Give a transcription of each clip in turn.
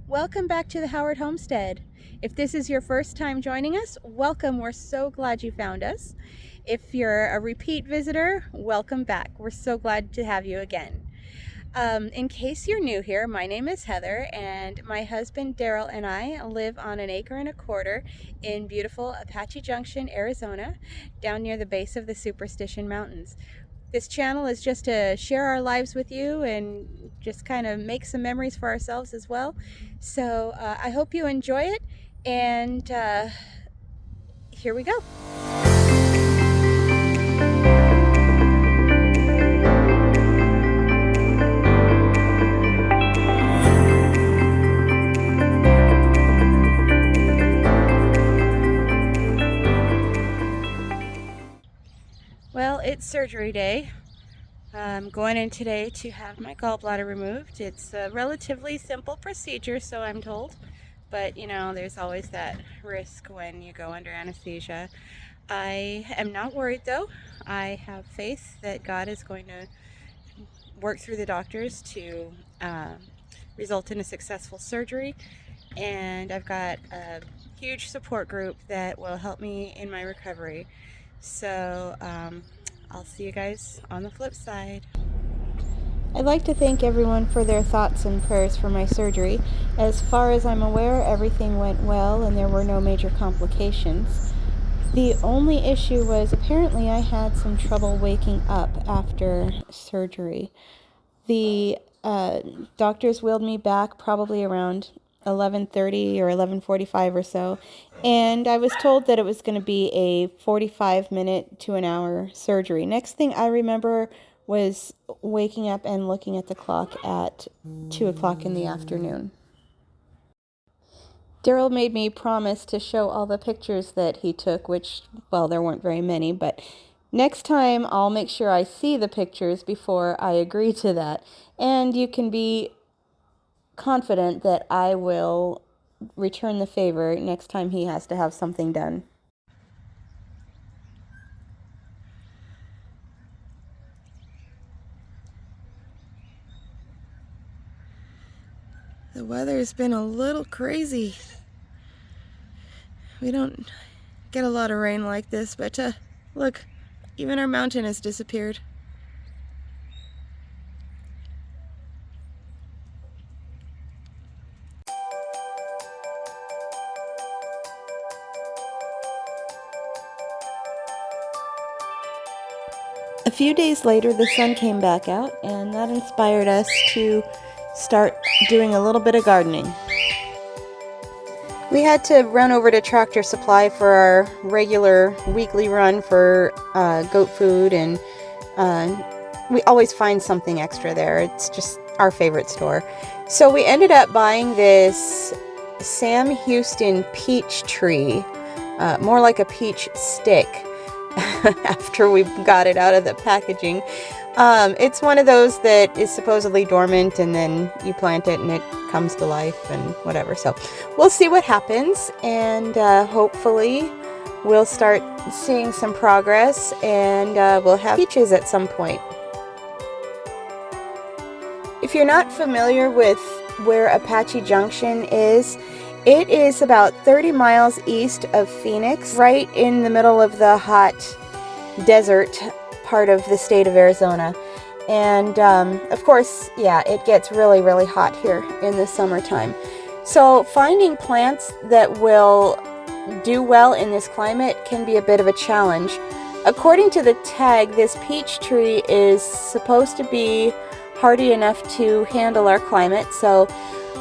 Welcome back to the Howard Homestead. If this is your first time joining us, welcome. We're so glad you found us. If you're a repeat visitor, welcome back. We're so glad to have you again. In case you're new here, my name is Heather, and my husband Daryl and I live on an acre and a quarter in beautiful Apache Junction, Arizona, down near the base of the Superstition Mountains. This channel is just to share our lives with you and just kind of make some memories for ourselves as well. So I hope you enjoy it, and here we go. Well, it's surgery day. I'm going in today to have my gallbladder removed. It's a relatively simple procedure, so I'm told. But, you know, there's always that risk when you go under anesthesia. I am not worried, though. I have faith that God is going to work through the doctors to result in a successful surgery. And I've got a huge support group that will help me in my recovery. So I'll see you guys on the flip side. I'd like to thank everyone for their thoughts and prayers for my surgery. As far as I'm aware, everything went well and there were no major complications. The only issue was apparently I had some trouble waking up after surgery. The doctors wheeled me back probably around 11:30 or 11:45 or so, and I was told that it was going to be a 45-minute to an hour surgery. Next thing I remember was waking up and looking at the clock at 2 o'clock in the afternoon. Daryl made me promise to show all the pictures that he took, which, well, there weren't very many, but next time I'll make sure I see the pictures before I agree to that. And you can be confident that I will return the favor next time he has to have something done. The weather's been a little crazy. We don't get a lot of rain like this, but look, even our mountain has disappeared. A few days later, the sun came back out, and that inspired us to start doing a little bit of gardening. We had to run over to Tractor Supply for our regular weekly run for goat food, and we always find something extra there. It's just our favorite store. So we ended up buying this Sam Houston peach tree, more like a peach stick, after we got it out of the packaging. It's one of those that is supposedly dormant, and then you plant it and it comes to life and whatever. So we'll see what happens, and hopefully we'll start seeing some progress, and we'll have peaches at some point. If you're not familiar with where Apache Junction is, it is about 30 miles east of Phoenix, right in the middle of the hot desert part of the state of Arizona. And of course, yeah, it gets really, really hot here in the summertime. So finding plants that will do well in this climate can be a bit of a challenge. According to the tag, this peach tree is supposed to be hardy enough to handle our climate, so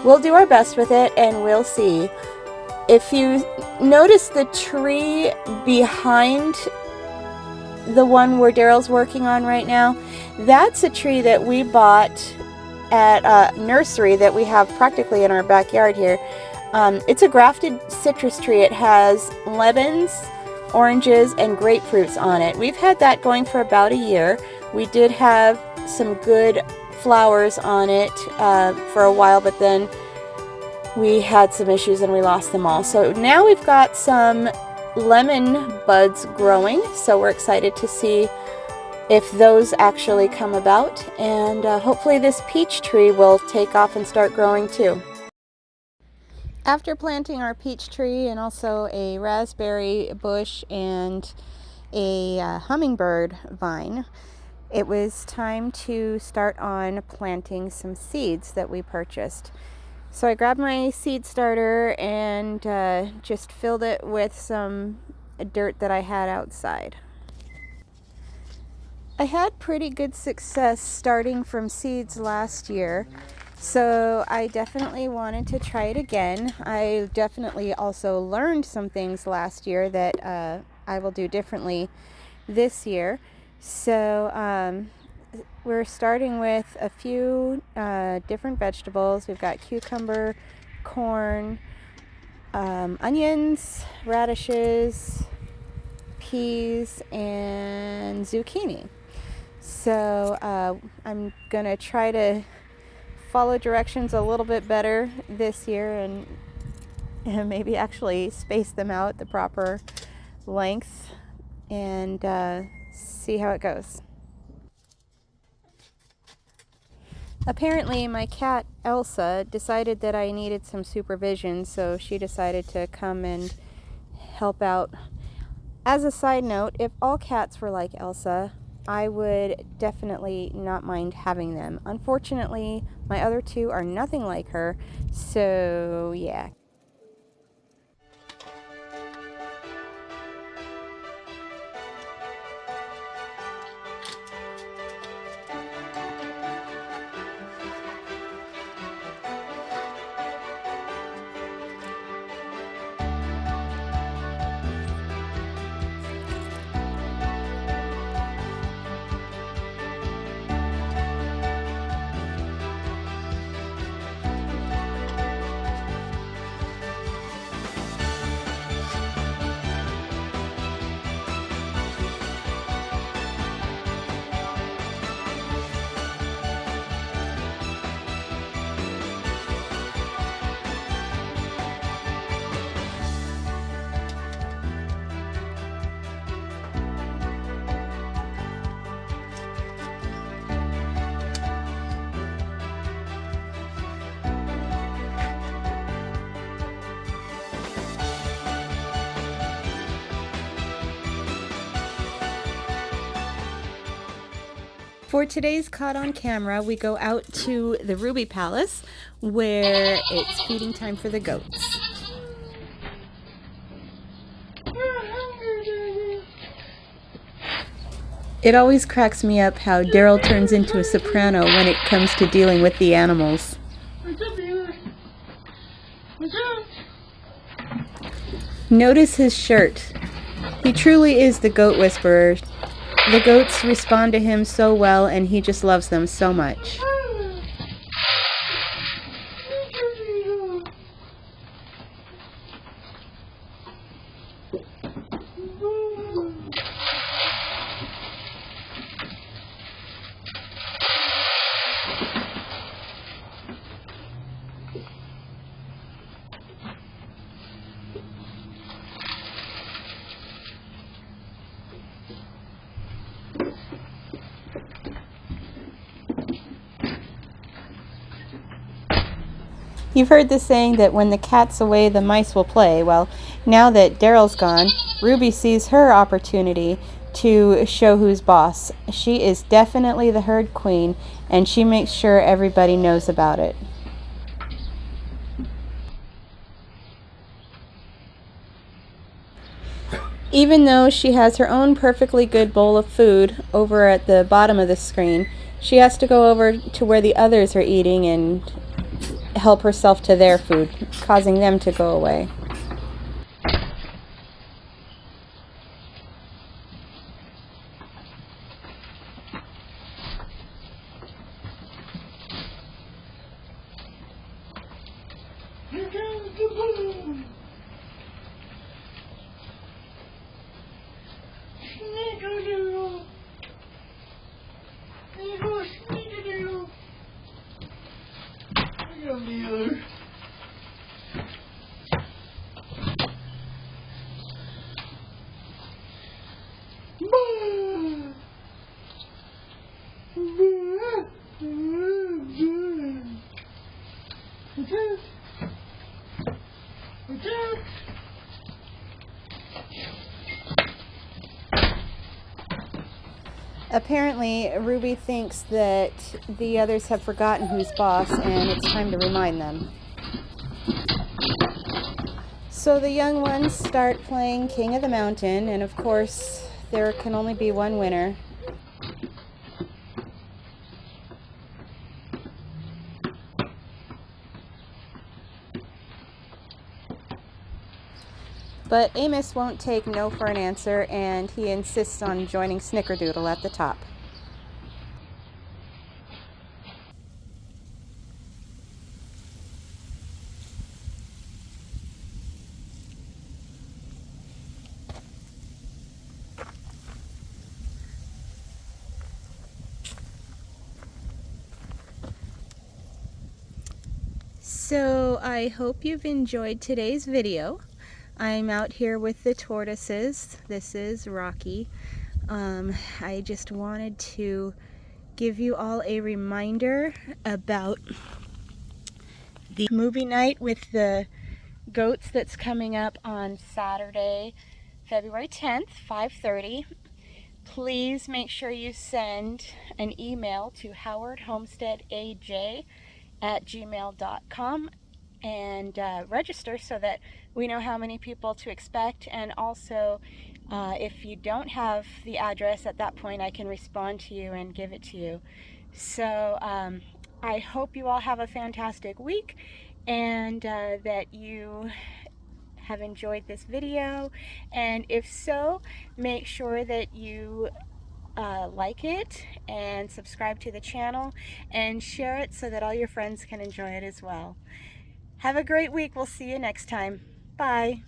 we'll do our best with it and we'll see. If you notice the tree behind the one where Daryl's working on right now, that's a tree that we bought at a nursery that we have practically in our backyard here. It's a grafted citrus tree. It has lemons, oranges, and grapefruits on it. We've had that going for about a year. We did have some good flowers on it for a while, but then we had some issues and we lost them all. So now we've got some lemon buds growing, so we're excited to see if those actually come about, and hopefully this peach tree will take off and start growing too. After planting our peach tree and also a raspberry bush and a hummingbird vine, it was time to start on planting some seeds that we purchased. So I grabbed my seed starter and just filled it with some dirt that I had outside. I had pretty good success starting from seeds last year, so I definitely wanted to try it again. I definitely also learned some things last year that I will do differently this year. So we're starting with a few different vegetables. We've got cucumber, corn, onions, radishes, peas, and zucchini. So I'm going to try to follow directions a little bit better this year and maybe actually space them out the proper length and see how it goes. Apparently my cat Elsa decided that I needed some supervision, so she decided to come and help out. As a side note, if all cats were like Elsa, I would definitely not mind having them. Unfortunately, my other two are nothing like her, so yeah. For today's Caught on Camera, we go out to the Ruby Palace where it's feeding time for the goats. It always cracks me up how Daryl turns into a soprano when it comes to dealing with the animals. Notice his shirt. He truly is the goat whisperer. The goats respond to him so well, and he just loves them so much. You've heard the saying that when the cat's away, the mice will play. Well, now that Daryl's gone, Ruby sees her opportunity to show who's boss. She is definitely the herd queen, and she makes sure everybody knows about it. Even though she has her own perfectly good bowl of food over at the bottom of the screen, she has to go over to where the others are eating and help herself to their food, causing them to go away. Apparently, Ruby thinks that the others have forgotten who's boss and it's time to remind them. So the young ones start playing King of the Mountain, and of course, there can only be one winner. But Amos won't take no for an answer, and he insists on joining Snickerdoodle at the top. So I hope you've enjoyed today's video. I'm out here with the tortoises. This is Rocky. I just wanted to give you all a reminder about the movie night with the goats that's coming up on Saturday, February 10th, 5:30. Please make sure you send an email to howardhomesteadaj@gmail.com and register so that we know how many people to expect. And also, if you don't have the address at that point, I can respond to you and give it to you. So I hope you all have a fantastic week, and that you have enjoyed this video. And if so, make sure that you like it and subscribe to the channel and share it so that all your friends can enjoy it as well. Have a great week. We'll see you next time. Bye.